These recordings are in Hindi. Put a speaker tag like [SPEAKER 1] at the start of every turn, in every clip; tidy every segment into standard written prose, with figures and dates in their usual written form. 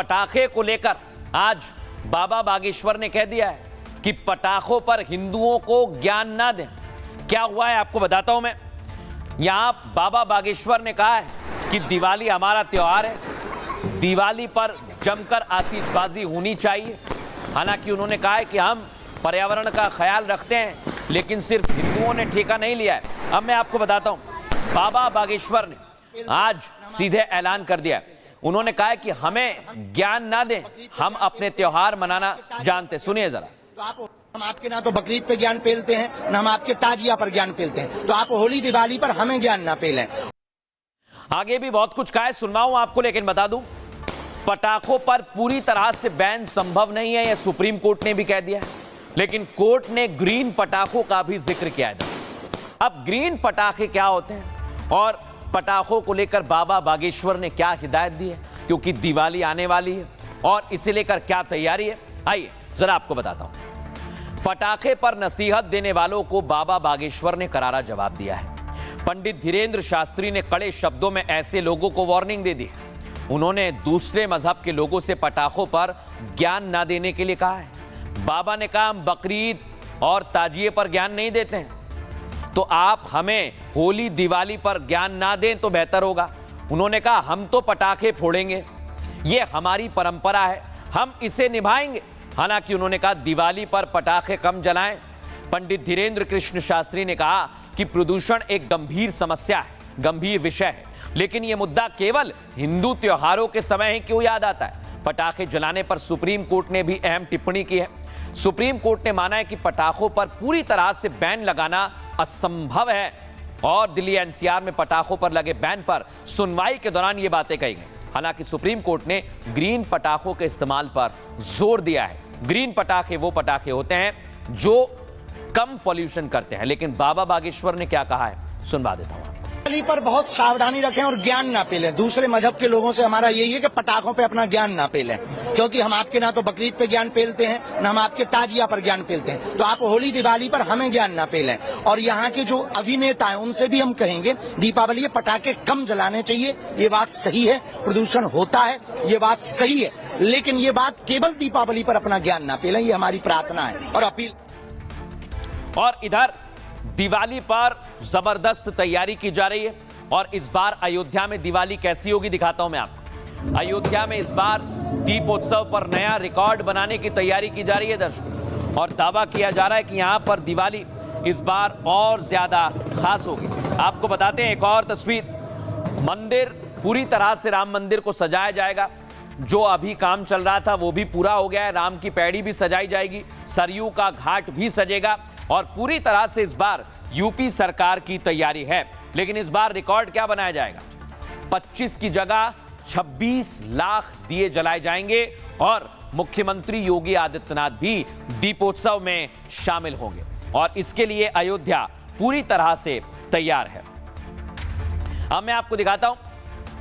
[SPEAKER 1] पटाखे को लेकर आज बाबा बागेश्वर ने कह दिया है कि पटाखों पर हिंदुओं को ज्ञान ना दें। क्या हुआ है आपको बताता हूं मैं। यहां बाबा बागेश्वर ने कहा है कि दिवाली हमारा त्योहार है, दिवाली पर जमकर आतिशबाजी होनी चाहिए। हालांकि उन्होंने कहा है कि हम पर्यावरण का ख्याल रखते हैं, लेकिन सिर्फ हिंदुओं ने ठेका नहीं लिया है। अब मैं आपको बताता हूं, बाबा बागेश्वर ने आज सीधे ऐलान कर दिया है। उन्होंने कहा है कि हमें ज्ञान ना दें, हम अपने त्योहार मनाना जानते। सुनिए जरा।
[SPEAKER 2] तो हम आपके ना तो बकरीद पे ज्ञान पेलते हैं, ना हम आपके ताजिया पर ज्ञान पेलते हैं। तो आप होली दिवाली पर हमें ज्ञान ना पेलें।
[SPEAKER 1] आगे भी बहुत कुछ कहा है, सुनवाऊं आपको, लेकिन बता दूं पटाखों पर पूरी तरह से बैन संभव नहीं है, यह सुप्रीम कोर्ट ने भी कह दिया है। लेकिन कोर्ट ने ग्रीन पटाखों का भी जिक्र किया है। अब ग्रीन पटाखे क्या होते हैं और पटाखों को लेकर बाबा बागेश्वर ने क्या हिदायत दी है, क्योंकि दिवाली आने वाली है और इसे लेकर क्या तैयारी है, आइए जरा आपको बताता हूं। पटाखे पर नसीहत देने वालों को बाबा बागेश्वर ने करारा जवाब दिया है। पंडित धीरेन्द्र शास्त्री ने कड़े शब्दों में ऐसे लोगों को वार्निंग दे दी। उन्होंने दूसरे मजहब के लोगों से पटाखों पर ज्ञान ना देने के लिए कहा है। बाबा ने कहा हम बकरीद और ताजिए पर ज्ञान नहीं देते हैं, तो आप हमें होली दिवाली पर ज्ञान ना दें तो बेहतर होगा। उन्होंने कहा हम तो पटाखे फोड़ेंगे, ये हमारी परंपरा है, हम इसे निभाएंगे। हालांकि उन्होंने कहा दिवाली पर पटाखे कम जलाएं। पंडित धीरेन्द्र कृष्ण शास्त्री ने कहा कि प्रदूषण एक गंभीर समस्या है, गंभीर विषय है, लेकिन यह मुद्दा केवल हिंदू त्योहारों के समय ही क्यों याद आता है। पटाखे जलाने पर सुप्रीम कोर्ट ने भी अहम टिप्पणी की है। सुप्रीम कोर्ट ने माना है कि पटाखों पर पूरी तरह से बैन लगाना असंभव है और दिल्ली एनसीआर में पटाखों पर लगे बैन पर सुनवाई के दौरान ये बातें कही गई। हालांकि सुप्रीम कोर्ट ने ग्रीन पटाखों के इस्तेमाल पर जोर दिया है। ग्रीन पटाखे वो पटाखे होते हैं जो कम पॉल्यूशन करते हैं। लेकिन बाबा बागेश्वर ने क्या कहा है, सुनवा देता हूं।
[SPEAKER 2] दिवाली पर बहुत सावधानी रखें और ज्ञान ना पेलें। दूसरे मजहब के लोगों से हमारा यही है कि पटाखों पे अपना ज्ञान ना पेलें, क्योंकि हम आपके ना तो बकरीद पे ज्ञान पेलते हैं, ना हम आपके ताजिया पर ज्ञान पेलते हैं। तो आप होली दिवाली पर हमें ज्ञान ना पेलें। और यहाँ के जो अभिनेता हैं उनसे भी हम कहेंगे दीपावली के पटाखे कम जलाने चाहिए। ये बात सही है, प्रदूषण होता है, ये बात सही है, लेकिन ये बात केवल दीपावली पर अपना ज्ञान ना पेलें, ये हमारी प्रार्थना है और अपील।
[SPEAKER 1] और इधर दिवाली पर जबरदस्त तैयारी की जा रही है और इस बार अयोध्या में दिवाली कैसी होगी दिखाता हूं मैं आपको। अयोध्या में इस बार दीपोत्सव पर नया रिकॉर्ड बनाने की तैयारी की जा रही है दर्शकों, और दावा किया जा रहा है कि यहां पर दिवाली इस बार और ज्यादा खास होगी। आपको बताते हैं एक और तस्वीर। मंदिर पूरी तरह से राम मंदिर को सजाया जाएगा। जो अभी काम चल रहा था वो भी पूरा हो गया है। राम की पैड़ी भी सजाई जाएगी, सरयू का घाट भी सजेगा और पूरी तरह से इस बार यूपी सरकार की तैयारी है। लेकिन इस बार रिकॉर्ड क्या बनाया जाएगा, 25 की जगह 26 लाख दिए जलाए जाएंगे और मुख्यमंत्री योगी आदित्यनाथ भी दीपोत्सव में शामिल होंगे और इसके लिए अयोध्या पूरी तरह से तैयार है। अब मैं आपको दिखाता हूं,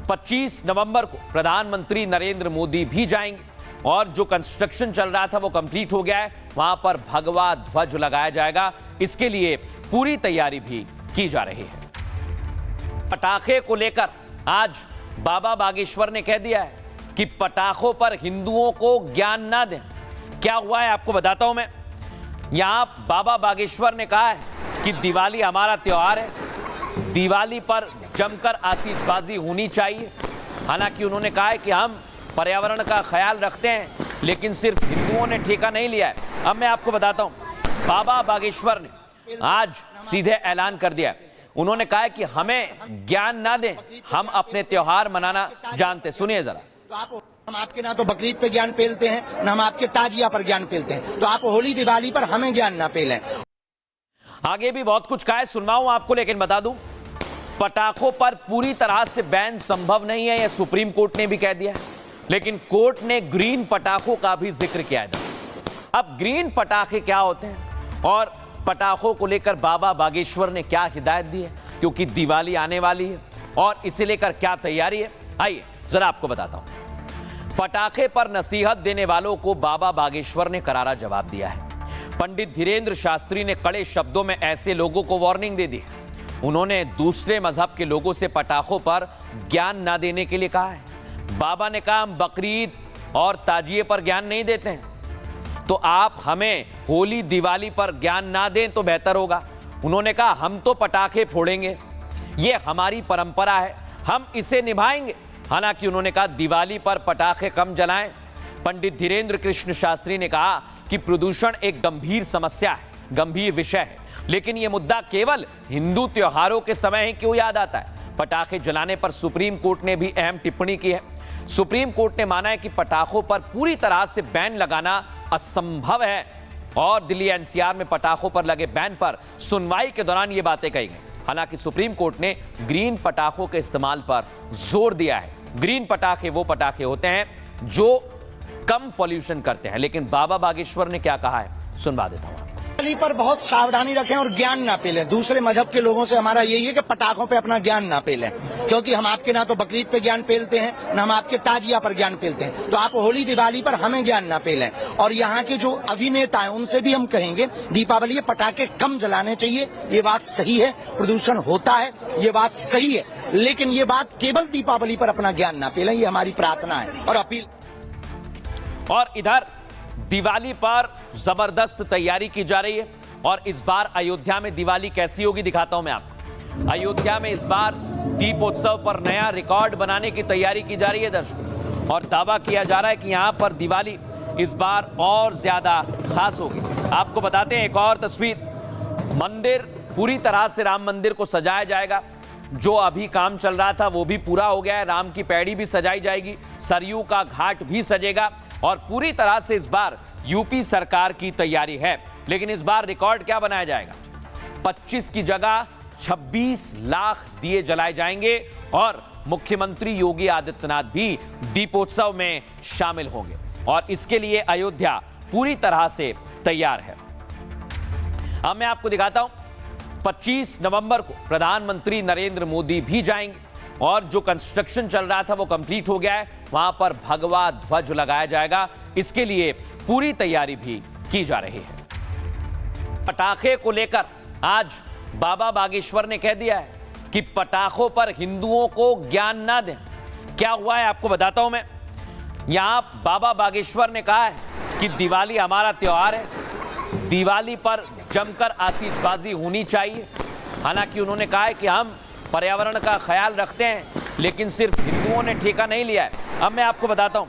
[SPEAKER 1] 25 नवंबर को प्रधानमंत्री नरेंद्र मोदी भी जाएंगे और जो कंस्ट्रक्शन चल रहा था वो कंप्लीट हो गया है। वहां पर भगवा ध्वज लगाया जाएगा, इसके लिए पूरी तैयारी भी की जा रही है। पटाखे को लेकर आज बाबा बागेश्वर ने कह दिया है कि पटाखों पर हिंदुओं को ज्ञान ना दें। क्या हुआ है आपको बताता हूं मैं। यहां बाबा बागेश्वर ने कहा है कि दिवाली हमारा त्योहार है, दिवाली पर जमकर आतिशबाजी होनी चाहिए। हालांकि उन्होंने कहा है कि हम पर्यावरण का ख्याल रखते हैं, लेकिन सिर्फ हिंदुओं ने ठेका नहीं लिया है। अब मैं आपको बताता हूं, बाबा बागेश्वर ने आज सीधे ऐलान कर दिया है। उन्होंने कहा है कि हमें ज्ञान ना दें, हम अपने त्योहार मनाना जानते। सुनिए जरा।
[SPEAKER 2] तो हम आपके ना तो बकरीद पे ज्ञान पेलते हैं, ना हम आपके ताजिया पर ज्ञान पेलते हैं। तो आप होली दिवाली पर हमें ज्ञान ना पेलें।
[SPEAKER 1] आगे भी बहुत कुछ कहा है, सुनवाऊं आपको, लेकिन बता दूं पटाखों पर पूरी तरह से बैन संभव नहीं है, यह सुप्रीम कोर्ट ने भी कह दिया है। लेकिन कोर्ट ने ग्रीन पटाखों का भी जिक्र किया है। अब ग्रीन पटाखे क्या होते हैं और पटाखों को लेकर बाबा बागेश्वर ने क्या हिदायत दी है, क्योंकि दिवाली आने वाली है और इसे लेकर क्या तैयारी है, आइए जरा आपको बताता हूं। पटाखे पर नसीहत देने वालों को बाबा बागेश्वर ने करारा जवाब दिया है। पंडित धीरेन्द्र शास्त्री ने कड़े शब्दों में ऐसे लोगों को वार्निंग दे दी है। उन्होंने दूसरे मजहब के लोगों से पटाखों पर ज्ञान ना देने के लिए कहा है। बाबा ने कहा हम बकरीद और ताजिए पर ज्ञान नहीं देते हैं तो आप हमें होली दिवाली पर ज्ञान ना दें तो बेहतर होगा। उन्होंने कहा हम तो पटाखे फोड़ेंगे, ये हमारी परंपरा है, हम इसे निभाएंगे। हालांकि उन्होंने कहा दिवाली पर पटाखे कम जलाएं। पंडित धीरेन्द्र कृष्ण शास्त्री ने कहा कि प्रदूषण एक गंभीर समस्या है, गंभीर विषय है, लेकिन यह मुद्दा केवल हिंदू त्योहारों के समय ही क्यों याद आता है। पटाखे जलाने पर सुप्रीम कोर्ट ने भी अहम टिप्पणी की है। सुप्रीम कोर्ट ने माना है कि पटाखों पर पूरी तरह से बैन लगाना असंभव है और दिल्ली एनसीआर में पटाखों पर लगे बैन पर सुनवाई के दौरान ये बातें कही गई। हालांकि सुप्रीम कोर्ट ने ग्रीन पटाखों के इस्तेमाल पर जोर दिया है। ग्रीन पटाखे वो पटाखे होते हैं जो कम पॉल्यूशन करते हैं। लेकिन बाबा बागेश्वर ने क्या कहा है, सुनवा देता हूं।
[SPEAKER 2] दिवाली पर बहुत सावधानी रखें और ज्ञान ना पेलें। दूसरे मजहब के लोगों से हमारा यही है कि पटाखों पे अपना ज्ञान ना पेलें, क्योंकि हम आपके ना तो बकरीद पे ज्ञान पेलते हैं, ना हम आपके ताजिया पर ज्ञान पेलते हैं। तो आप होली दिवाली पर हमें ज्ञान ना पेलें। और यहाँ के जो अभिनेता हैं उनसे भी हम कहेंगे दीपावली पटाखे कम जलाने चाहिए। ये बात सही है, प्रदूषण होता है, ये बात सही है, लेकिन ये बात केवल दीपावली पर अपना ज्ञान ना पेलें, ये हमारी प्रार्थना है और अपील।
[SPEAKER 1] और इधर दिवाली पर जबरदस्त तैयारी की जा रही है और इस बार अयोध्या में दिवाली कैसी होगी दिखाता हूं मैं आपको। अयोध्या में इस बार दीपोत्सव पर नया रिकॉर्ड बनाने की तैयारी की जा रही है दर्शकों, और दावा किया जा रहा है कि यहां पर दिवाली इस बार और ज्यादा खास होगी। आपको बताते हैं एक और तस्वीर, मंदिर पूरी तरह से राम मंदिर को सजाया जाएगा। जो अभी काम चल रहा था वो भी पूरा हो गया है, राम की पैड़ी भी सजाई जाएगी, सरयू का घाट भी सजेगा और पूरी तरह से इस बार यूपी सरकार की तैयारी है। लेकिन इस बार रिकॉर्ड क्या बनाया जाएगा, 25 की जगह 26 लाख दिए जलाए जाएंगे और मुख्यमंत्री योगी आदित्यनाथ भी दीपोत्सव में शामिल होंगे और इसके लिए अयोध्या पूरी तरह से तैयार है। अब मैं आपको दिखाता हूं, 25 नवंबर को प्रधानमंत्री नरेंद्र मोदी भी जाएंगे और जो कंस्ट्रक्शन चल रहा था वो कंप्लीट हो गया है, वहां पर भगवा ध्वज लगाया जाएगा। इसके लिए पूरी तैयारी भी की जा रही है। पटाखे को लेकर आज बाबा बागेश्वर ने कह दिया है कि पटाखों पर हिंदुओं को ज्ञान ना दें। क्या हुआ है आपको बताता हूं मैं। यहां बाबा बागेश्वर ने कहा है कि दिवाली हमारा त्योहार है, दिवाली पर जमकर आतिशबाजी होनी चाहिए। हालांकि उन्होंने कहा है कि हम पर्यावरण का ख्याल रखते हैं, लेकिन सिर्फ हिंदुओं ने ठेका नहीं लिया है। अब मैं आपको बताता हूं,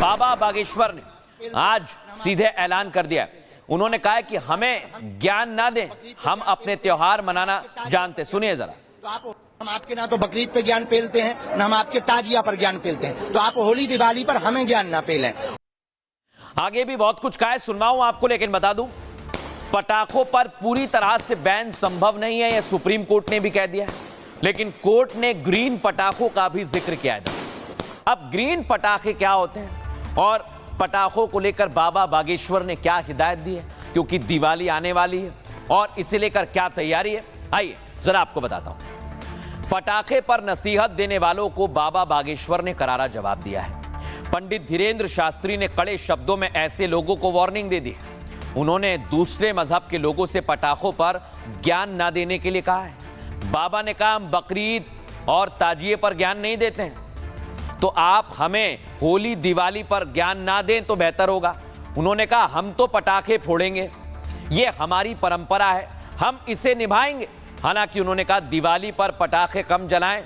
[SPEAKER 1] बाबा बागेश्वर ने आज सीधे ऐलान कर दिया है। उन्होंने कहा है कि हमें ज्ञान ना दें, हम अपने त्योहार मनाना जानते। सुनिए जरा।
[SPEAKER 2] तो हम आपके ना तो बकरीद पे ज्ञान पेलते हैं, ना हम आपके ताजिया पर ज्ञान पेलते हैं। तो आप होली दिवाली पर हमें ज्ञान ना पेलें।
[SPEAKER 1] आगे भी बहुत कुछ कहा है, सुनवाऊं आपको, लेकिन बता दूं पटाखों पर पूरी तरह से बैन संभव नहीं है, यह सुप्रीम कोर्ट ने भी कह दिया है। लेकिन कोर्ट ने ग्रीन पटाखों का भी जिक्र किया है। अब ग्रीन पटाखे क्या होते हैं और पटाखों को लेकर बाबा बागेश्वर ने क्या हिदायत दी है, क्योंकि दिवाली आने वाली है और इसे लेकर क्या तैयारी है, आइए जरा आपको बताता हूं। पटाखे पर नसीहत देने वालों को बाबा बागेश्वर ने करारा जवाब दिया है। पंडित धीरेन्द्र शास्त्री ने कड़े शब्दों में ऐसे लोगों को वार्निंग दे दी है। उन्होंने दूसरे मजहब के लोगों से पटाखों पर ज्ञान ना देने के लिए कहा है। बाबा ने कहा हम बकरीद और ताजिए पर ज्ञान नहीं देते हैं तो आप हमें होली दिवाली पर ज्ञान ना दें तो बेहतर होगा। उन्होंने कहा हम तो पटाखे फोड़ेंगे, ये हमारी परंपरा है, हम इसे निभाएंगे। हालांकि उन्होंने कहा दिवाली पर पटाखे कम जलाएं।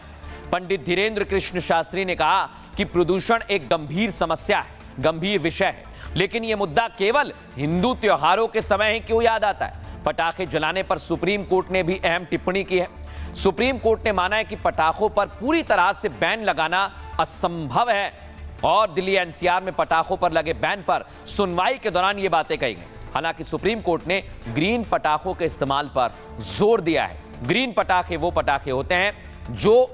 [SPEAKER 1] पंडित धीरेन्द्र कृष्ण शास्त्री ने कहा कि प्रदूषण एक गंभीर समस्या है, गंभीर विषय है, लेकिन यह मुद्दा केवल हिंदू त्योहारों के समय ही क्यों याद आता है। पटाखे जलाने पर सुप्रीम कोर्ट ने भी अहम टिप्पणी की है। सुप्रीम कोर्ट ने माना है कि पटाखों पर पूरी तरह से बैन लगाना असंभव है और दिल्ली एनसीआर में पटाखों पर लगे बैन पर सुनवाई के दौरान ये बातें कही गई। हालांकि सुप्रीम कोर्ट ने ग्रीन पटाखों के इस्तेमाल पर जोर दिया है। ग्रीन पटाखे वो पटाखे होते हैं जो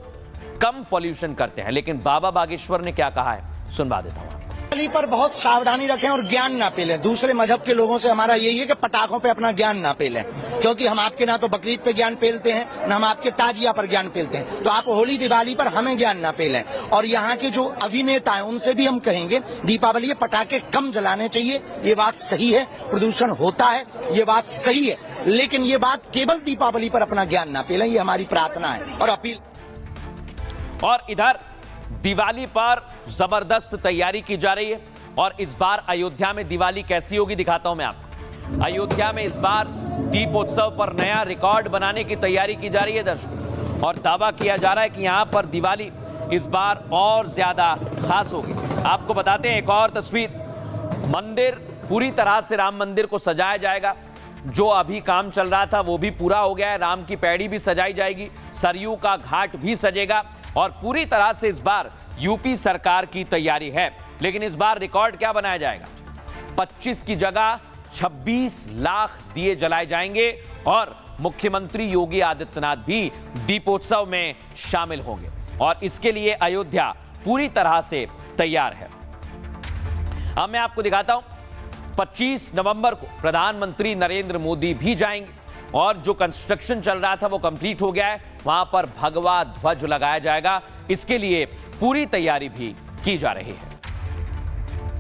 [SPEAKER 1] कम पॉल्यूशन करते हैं। लेकिन बाबा बागेश्वर ने क्या कहा है, सुनवा देता हूं।
[SPEAKER 2] दिवाली पर बहुत सावधानी रखें और ज्ञान ना पेलें। दूसरे मजहब के लोगों से हमारा यही है कि पटाखों पे अपना ज्ञान ना पेलें, क्योंकि हम आपके ना तो बकरीद पे ज्ञान पेलते हैं, ना हम आपके ताजिया पर ज्ञान पेलते हैं। तो आप होली दिवाली पर हमें ज्ञान ना पेलें। और यहाँ के जो अभिनेता हैं उनसे भी हम कहेंगे दीपावली पटाखे कम जलाने चाहिए। ये बात सही है, प्रदूषण होता है, ये बात सही है, लेकिन ये बात केवल दीपावली पर अपना ज्ञान ना पेलें, ये हमारी प्रार्थना है और अपील।
[SPEAKER 1] और इधर दिवाली पर जबरदस्त तैयारी की जा रही है और इस बार अयोध्या में दिवाली कैसी होगी दिखाता हूं मैं आपको। अयोध्या में इस बार दीपोत्सव पर नया रिकॉर्ड बनाने की तैयारी की जा रही है दर्शकों, और दावा किया जा रहा है कि यहां पर दिवाली इस बार और ज्यादा खास होगी। आपको बताते हैं एक और तस्वीर, मंदिर पूरी तरह से राम मंदिर को सजाया जाएगा। जो अभी काम चल रहा था वो भी पूरा हो गया है, राम की पैड़ी भी सजाई जाएगी, सरयू का घाट भी सजेगा और पूरी तरह से इस बार यूपी सरकार की तैयारी है। लेकिन इस बार रिकॉर्ड क्या बनाया जाएगा, 25 की जगह 26 लाख दिए जलाए जाएंगे और मुख्यमंत्री योगी आदित्यनाथ भी दीपोत्सव में शामिल होंगे और इसके लिए अयोध्या पूरी तरह से तैयार है। अब मैं आपको दिखाता हूं, 25 नवंबर को प्रधानमंत्री नरेंद्र मोदी भी जाएंगे और जो कंस्ट्रक्शन चल रहा था वो कंप्लीट हो गया है, वहां पर भगवा ध्वज लगाया जाएगा। इसके लिए पूरी तैयारी भी की जा रही है।